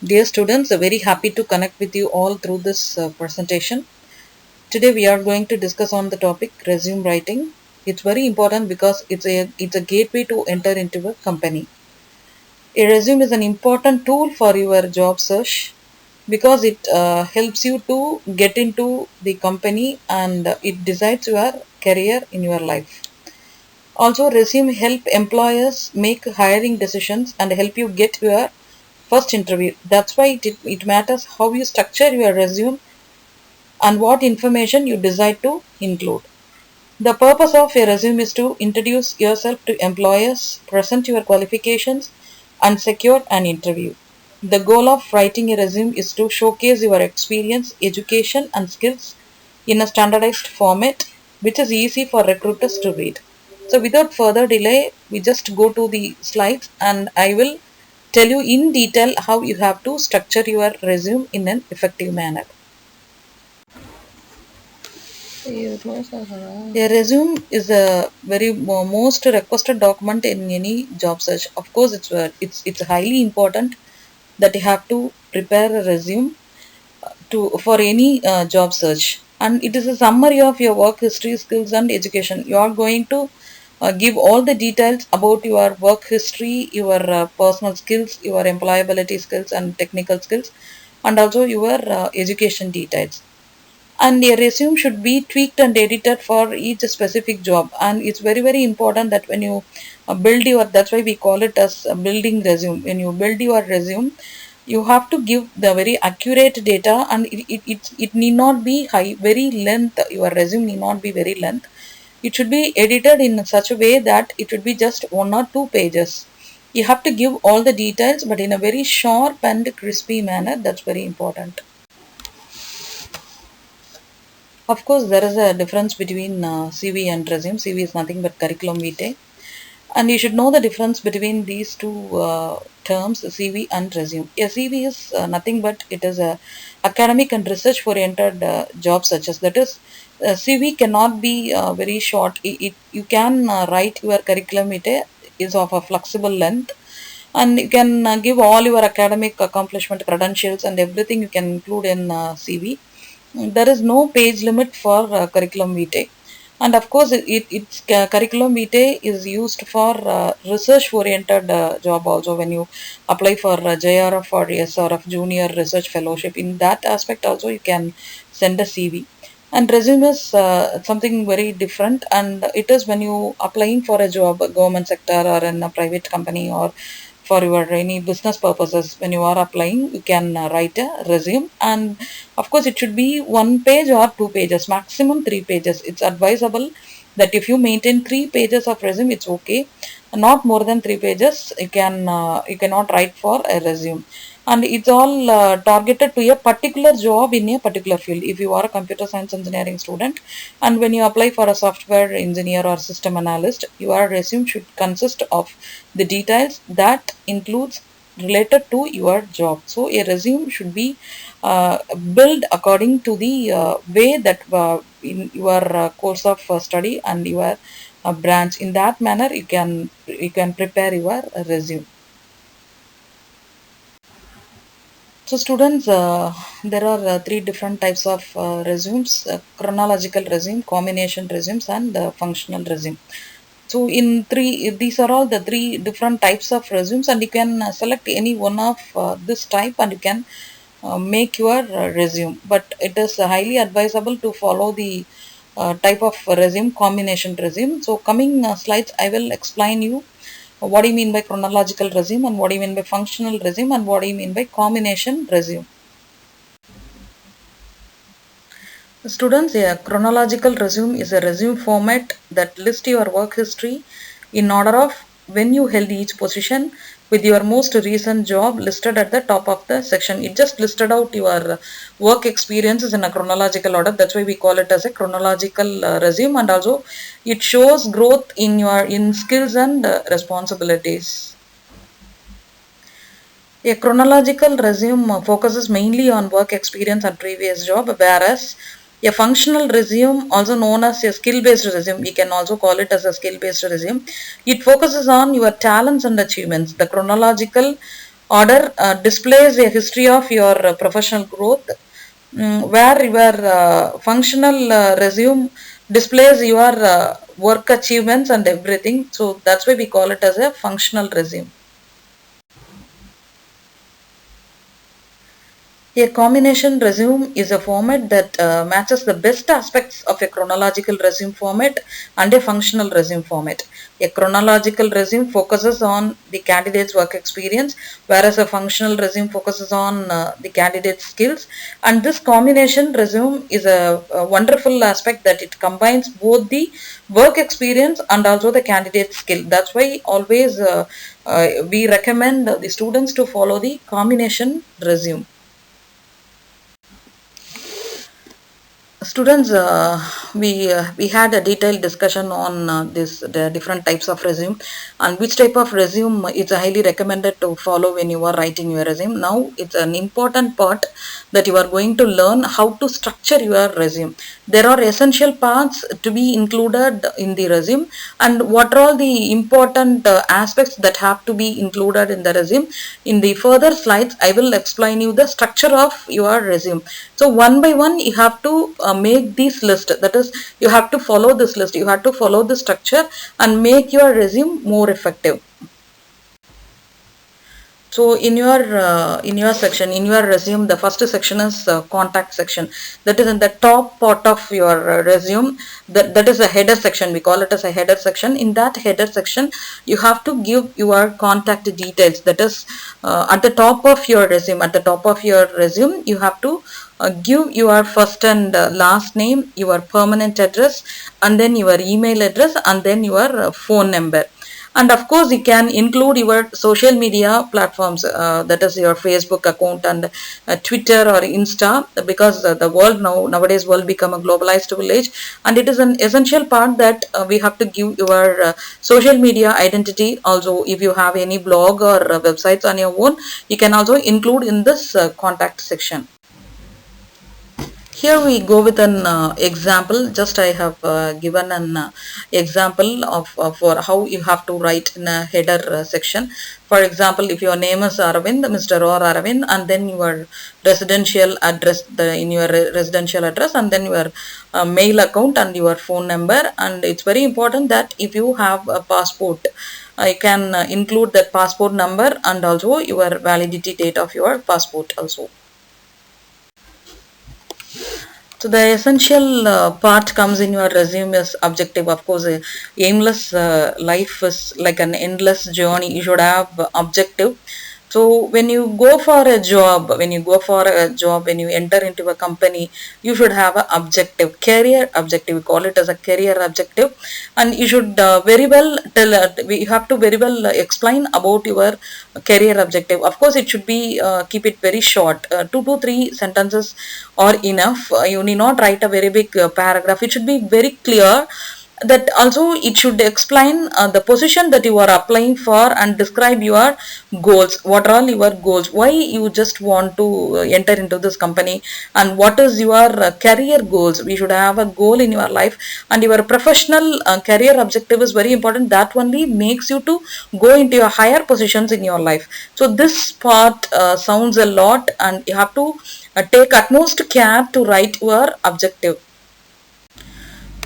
Dear students, very happy to connect with you all through this presentation. Today we are going to discuss on the topic resume writing. It's very important because it's a gateway to enter into a company. A resume is an important tool for your job search because it helps you to get into the company and it decides your career in your life. Also, resume help employers make hiring decisions and help you get your first interview. That's why it matters how you structure your resume and what information you decide to include. The purpose of a resume is to introduce yourself to employers, present your qualifications, and secure an interview. The goal of writing a resume is to showcase your experience, education, and skills in a standardized format which is easy for recruiters to read. So, without further delay, we just go to the slides and I will tell you in detail how you have to structure your resume in an effective manner. A resume is a very most requested document in any job search. Of course, it's highly important that you have to prepare a resume to for any job search, and it is a summary of your work history, skills, and education. You are going to give all the details about your work history, your personal skills, your employability skills, and technical skills, and also your education details. And a resume should be tweaked and edited for each specific job, and it's very important that when you build your, that's why we call it as a building resume. When you build your resume, you have to give the very accurate data, and it need not be high very length. Your resume need not be very length. It should be edited in such a way that it should be just 1 or 2 pages. You have to give all the details but in a very sharp and crispy manner. That's very important. Of course, there is a difference between CV and resume. CV is nothing but curriculum vitae, and you should know the difference between these two terms, CV and resume. A CV is nothing but it is a academic and research oriented job searches. That is, CV cannot be very short. You can write your curriculum vitae is of a flexible length, and you can give all your academic accomplishment credentials and everything you can include in CV. There is no page limit for curriculum vitae, and of course its curriculum vitae is used for research oriented job also. When you apply for JRF or SRF junior research fellowship, in that aspect also you can send a CV. And resume is something very different, and it is when you applying for a job, government sector or in a private company, or for your any business purposes. When you are applying, you can write a resume, and of course it should be 1 page or 2 pages, maximum 3 pages. It's advisable that if you maintain 3 pages of resume, it's okay. Not more than 3 pages you cannot write for a resume. And it's all targeted to a particular job in a particular field. If you are a computer science engineering student, and when you apply for a software engineer or system analyst, your resume should consist of the details that includes related to your job. So a resume should be built according to the way that in your course of study and your branch. In that manner you can prepare your resume. So students, there are three different types of resumes: chronological resume, combination resumes, and functional resume. So in three, these are all the three different types of resumes, and you can select any one of this type and you can make your resume. But it is highly advisable to follow the type of resume, combination resume. So coming slides, I will explain you what do you mean by chronological resume, and what do you mean by functional resume, and what do you mean by combination resume. Students, a chronological resume is a resume format that lists your work history in order of when you held each position, with your most recent job listed at the top of the section. It just listed out your work experiences in a chronological order. That's why we call it as a chronological resume, and also it shows growth in your in skills and responsibilities. A chronological resume focuses mainly on work experience and previous job, whereas a functional resume, also known as a skill-based resume, we can also call it as a skill-based resume. It focuses on your talents and achievements. The chronological Order displays a history of your professional growth, where your functional resume displays your work achievements and everything. So that's why we call it as a functional resume. A combination resume is a format that matches the best aspects of a chronological resume format and a functional resume format. A chronological resume focuses on the candidate's work experience, whereas a functional resume focuses on the candidate's skills. And this combination resume is a wonderful aspect that it combines both the work experience and also the candidate's skill. That's why always we recommend the students to follow the combination resume. Students, we had a detailed discussion on the different types of resume and which type of resume is highly recommended to follow when you are writing your resume. Now it's an important part that you are going to learn how to structure your resume. There are essential parts to be included in the resume, and what are all the important aspects that have to be included in the resume. In the further slides, I will explain you the structure of your resume. So one by one you have to make this list, that is you have to follow this list, you have to follow the structure and make your resume more effective. So in your section, in your resume, the first section is contact section. That is in the top part of your resume. That is a header section. We call it as a header section. In that header section, you have to give your contact details. That is at the top of your resume. At the top of your resume, you have to give your first and last name, your permanent address, and then your email address, and then your phone number. And of course, you can include your social media platforms, that is your Facebook account and Twitter or Insta, because the world nowadays world become a globalized village, and it is an essential part that we have to give your social media identity. Also, if you have any blog or websites on your own, you can also include in this contact section. Here we go with an example. Just I have given an example of for how you have to write in a header section. For example, if your name is Aravind, Mr. or Aravind, and then your residential address, in your residential address, and then your mail account and your phone number. And it's very important that if you have a passport, you can include that passport number and also your validity date of your passport also. So the essential part comes in your resume is objective. Of course, aimless life is like an endless journey. You should have objective. So when you go for a job, when you enter into a company, you should have an objective, career objective. We call it as a career objective, and you should very well tell. You have to very well explain about your career objective. Of course, it should be keep it very short. 2 to 3 sentences are enough. You need not write a very big paragraph. It should be very clear. That also it should explain the position that you are applying for and describe your goals. What are all your goals, why you just want to enter into this company, and what is your career goals. We should have a goal in your life, and your professional career objective is very important. That only makes you to go into your higher positions in your life. So this part sounds a lot, and you have to take utmost care to write your objective.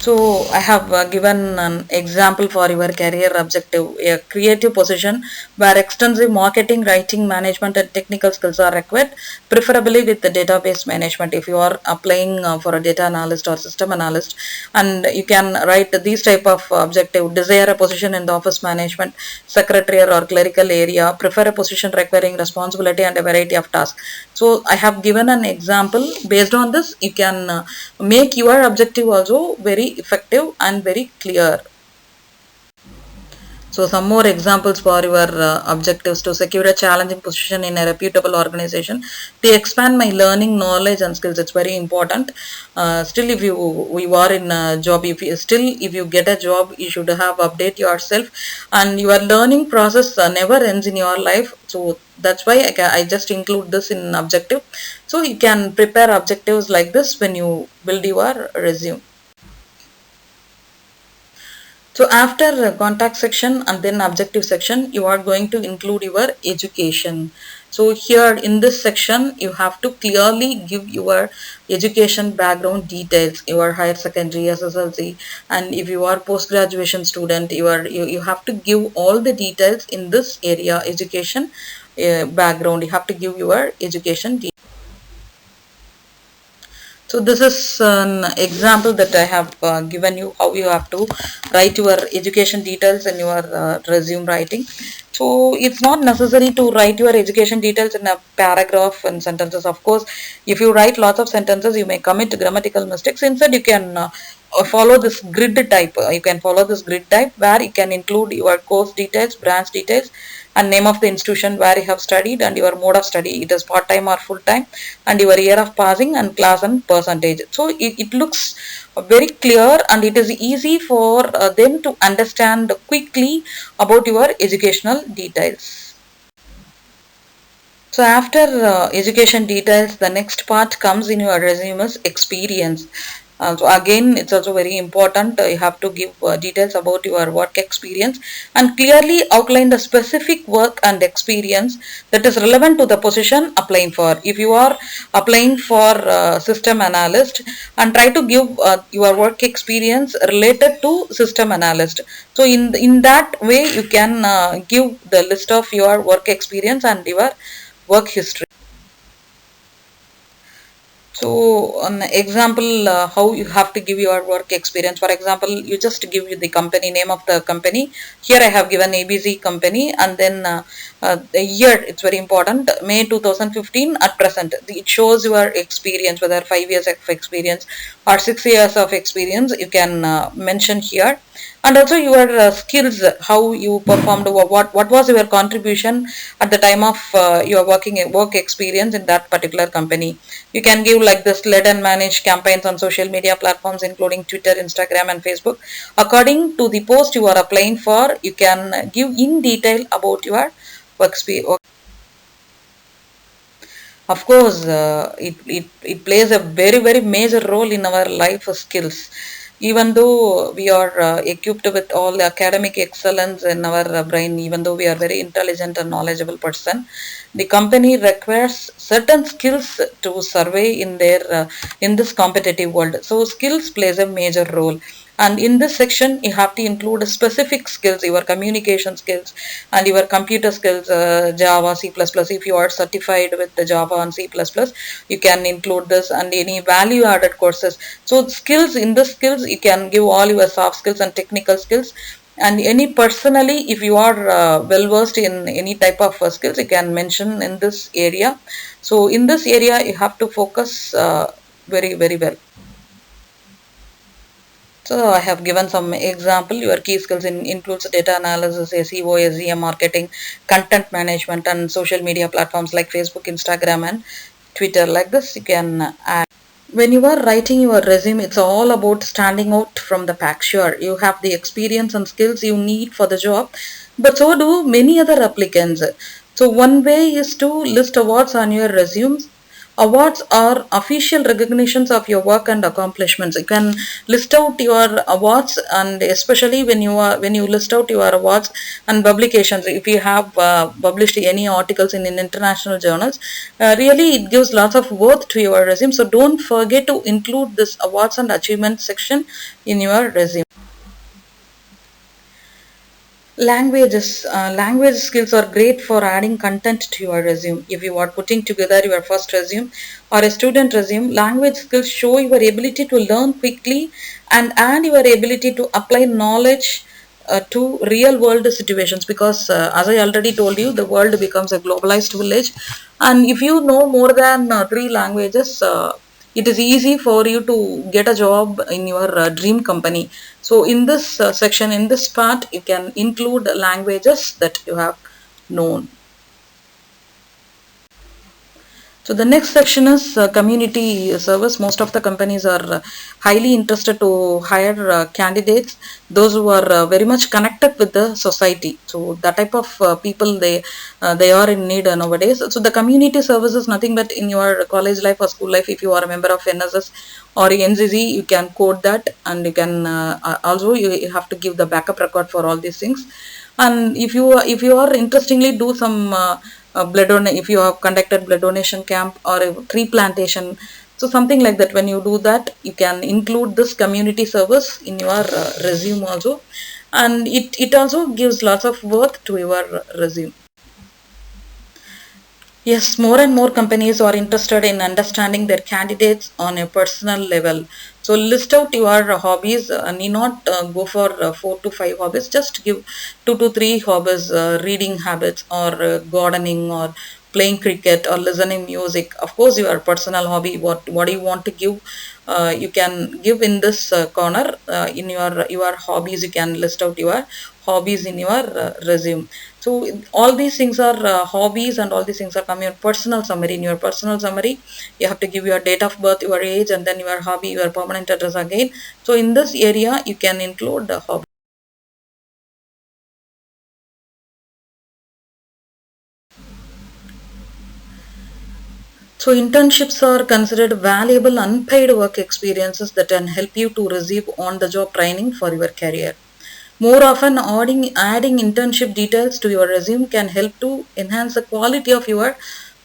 So I have given an example for your career objective, a creative position where extensive marketing, writing, management and technical skills are required, preferably with the database management. If you are applying for a data analyst or system analyst, and you can write these type of objective: desire a position in the office management, secretarial or clerical area, prefer a position requiring responsibility and a variety of tasks. So I have given an example. Based on this, you can make your objective also very effective and very clear. So some more examples for your objectives: to secure a challenging position in a reputable organization, to expand my learning, knowledge and skills. It's very important. Still, if you are in a job, if you get a job, you should have update yourself, and your learning process never ends in your life. So that's why I just include this in objective. So you can prepare objectives like this when you build your resume. So after contact section and then objective section, you are going to include your education. So here in this section, you have to clearly give your education background details, your higher secondary, SSLC, and if you are post-graduation student, you have to give all the details in this area, education background. You have to give your education details. So this is an example that I have given you how you have to write your education details in your resume writing. So it's not necessary to write your education details in a paragraph and sentences. Of course, if you write lots of sentences, you may commit grammatical mistakes. Instead, you can follow this grid type. You can follow this grid type where you can include your course details, branch details, and name of the institution where you have studied and your mode of study. It is part-time or full-time, and your year of passing and class and percentage. So it looks very clear and it is easy for them to understand quickly about your educational details. So after education details, the next part comes in your resume's experience. So again, it's also very important. You have to give details about your work experience and clearly outline the specific work and experience that is relevant to the position applying for. If you are applying for system analyst, and try to give your work experience related to system analyst. So in that way, you can give the list of your work experience and your work history. So an example how you have to give your work experience. For example, you just give you the company name of the company. Here I have given ABC company, and then the year, it's very important, May 2015 at present. It shows your experience, whether 5 years of experience or 6 years of experience, you can mention here. And also your skills, how you performed, what was your contribution at the time of your work experience in that particular company. You can give like this: led and manage campaigns on social media platforms including Twitter, Instagram and Facebook. According to the post you are applying for, you can give in detail about your work experience. Of course, it plays a very major role in our life skills. Even though we are equipped with all the academic excellence in our brain, even though we are very intelligent and knowledgeable person, the company requires certain skills to survey in this competitive world. So skills plays a major role. And in this section, you have to include specific skills, your communication skills and your computer skills, Java, C++. If you are certified with the Java and C++, you can include this, and any value added courses. So skills, in the skills, you can give all your soft skills and technical skills. And any personally, if you are well versed in any type of skills, you can mention in this area. So in this area, you have to focus very well. So I have given some example. Your key skills includes data analysis, SEO, SEM, marketing, content management, and social media platforms like Facebook, Instagram, and Twitter. Like this, you can add. When you are writing your resume, it's all about standing out from the pack. Sure, you have the experience and skills you need for the job, but so do many other applicants. So one way is to list awards on your resume. Awards are official recognitions of your work and accomplishments. You can list out your awards, and especially when you list out your awards and publications. If you have published any articles in international journals, really it gives lots of worth to your resume. So don't forget to include this awards and achievements section in your resume. Language skills are great for adding content to your resume. If you are putting together your first resume or a student resume, language skills show your ability to learn quickly and your ability to apply knowledge to real world situations, because as I already told you, the world becomes a globalized village, and if you know more than three languages, it is easy for you to get a job in your dream company. So in this section, in this part, you can include languages that you have known. So the next section is community service. Most of the companies are highly interested to hire candidates, those who are very much connected with the society. So that type of people they are in need nowadays. So the community service is nothing but in your college life or school life. If you are a member of NSS or NCC, you can code that, and you can also you have to give the backup record for all these things. And if you are interestingly do some blood donation, if you have conducted blood donation camp or a tree plantation, so something like that, when you do that, you can include this community service in your resume also, and it also gives lots of worth to your resume. Yes, more and more companies are interested in understanding their candidates on a personal level. So list out your hobbies. Need not go for 4 to 5 hobbies. Just give 2 to 3 hobbies: reading habits, or gardening, or playing cricket, or listening music. Of course, your personal hobby. What do you want to give? You can give in this corner. In your hobbies, you can list out your hobbies in your resume. So all these things are hobbies, and all these things are come in your personal summary. In your personal summary, you have to give your date of birth, your age, and then your hobby, your permanent address again. So in this area, you can include the hobby. So internships are considered valuable unpaid work experiences that can help you to receive on-the-job training for your career. More often, adding internship details to your resume can help to enhance the quality of your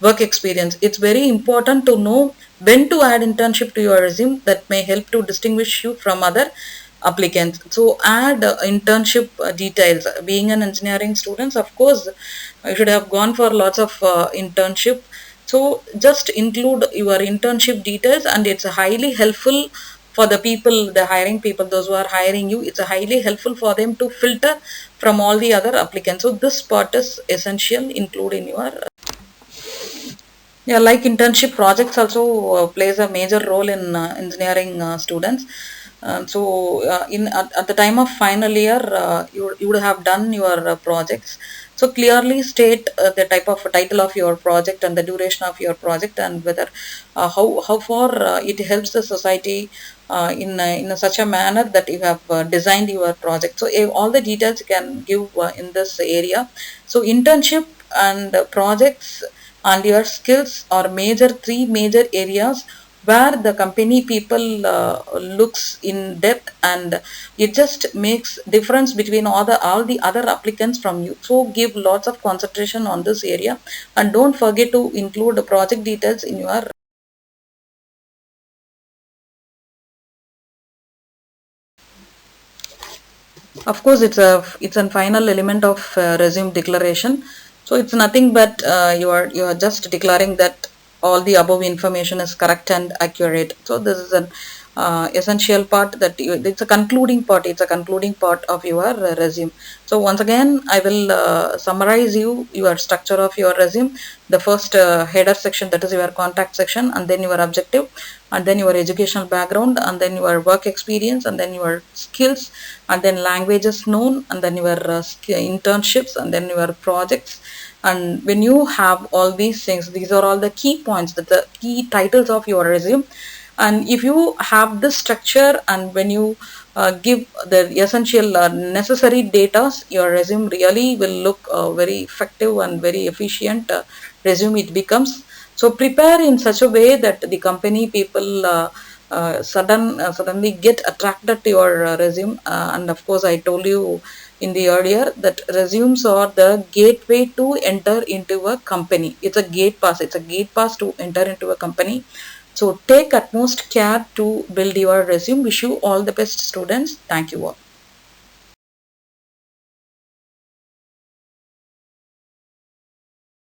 work experience. It's very important to know when to add internship to your resume. That may help to distinguish you from other applicants. So add internship details. Being an engineering student, of course, I should have gone for lots of internship. So just include your internship details, and it's highly helpful for the people, the hiring people, those who are hiring you. It's highly helpful for them to filter from all the other applicants. So this part is essential, include in your. Yeah, like internship projects also plays a major role in engineering students. At the time of final year, you would have done your projects. So clearly state the type of title of your project and the duration of your project, and whether how far it helps the society such a manner that you have designed your project. So all the details you can give in this area. So internship and projects and your skills are three major areas where the company people looks in depth, and it just makes difference between all the other applicants from you. So give lots of concentration on this area, and don't forget to include the project details in your. Of course, it's a final element of resume declaration. So it's nothing but you are just declaring that all the above information is correct and accurate. So this is an essential part it's a concluding part. It's a concluding part of your resume. So once again, I will summarize your structure of your resume. The first header section, that is your contact section, and then your objective, and then your educational background, and then your work experience, and then your skills, and then languages known, and then your internships, and then your projects. And when you have all these things, these are all the key points, that the key titles of your resume. And if you have this structure, and when you give the essential necessary data, your resume really will look very effective and very efficient resume it becomes. So prepare in such a way that the company people suddenly get attracted to your resume. And of course, I told you in the earlier that resumes are the gateway to enter into a company. It's a gate pass. It's a gate pass to enter into a company. So take utmost care to build your resume. Wish you all the best, students. Thank you all.